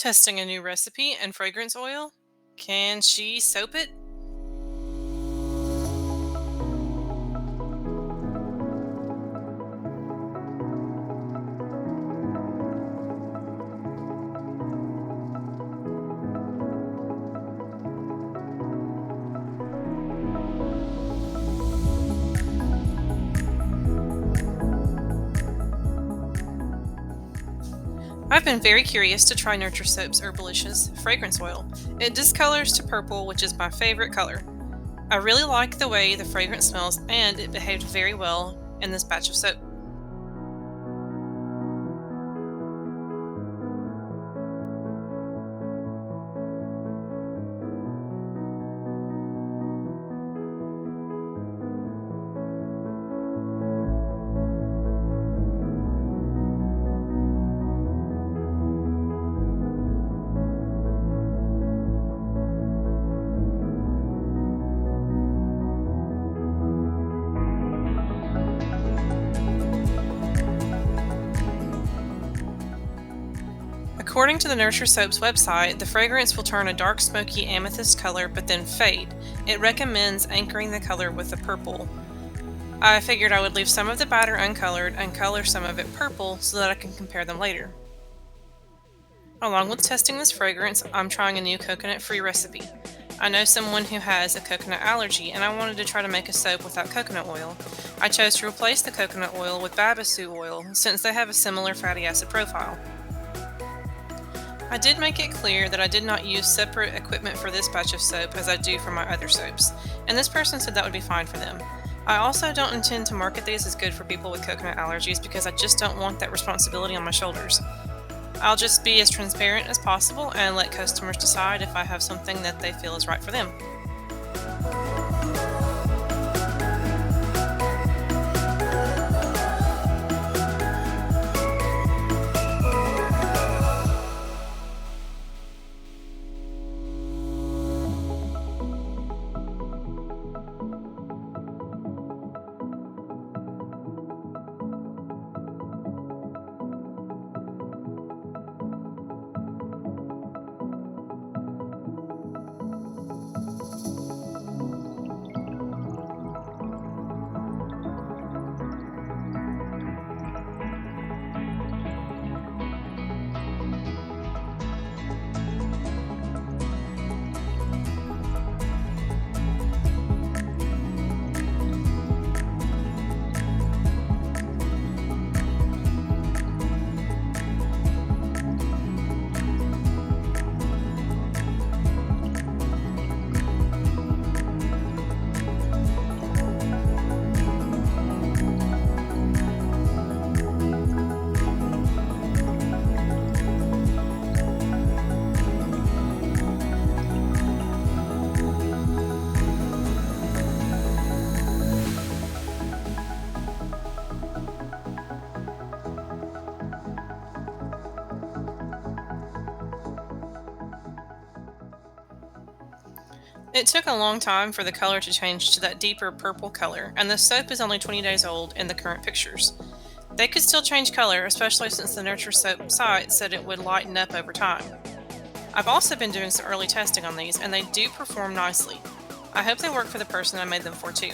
testing a new recipe and fragrance oil. Can she soap it? I've been very curious to try Nurture Soap's Herbalicious fragrance oil. It discolors to purple, which is my favorite color. I really like the way the fragrance smells, and it behaved very well in this batch of soap. According to the Nurture Soap's website, the fragrance will turn a dark smoky amethyst color but then fade. It recommends anchoring the color with a purple. I figured I would leave some of the batter uncolored and color some of it purple so that I can compare them later. Along with testing this fragrance, I'm trying a new coconut-free recipe. I know someone who has a coconut allergy, and I wanted to try to make a soap without coconut oil. I chose to replace the coconut oil with babassu oil since they have a similar fatty acid profile. I did make it clear that I did not use separate equipment for this batch of soap as I do for my other soaps, and this person said that would be fine for them. I also don't intend to market these as good for people with coconut allergies because I just don't want that responsibility on my shoulders. I'll just be as transparent as possible and let customers decide if I have something that they feel is right for them. It took a long time for the color to change to that deeper purple color, and the soap is only 20 days old in the current pictures. They could still change color, especially since the Nurture Soap site said it would lighten up over time. I've also been doing some early testing on these, and they do perform nicely. I hope they work for the person I made them for too.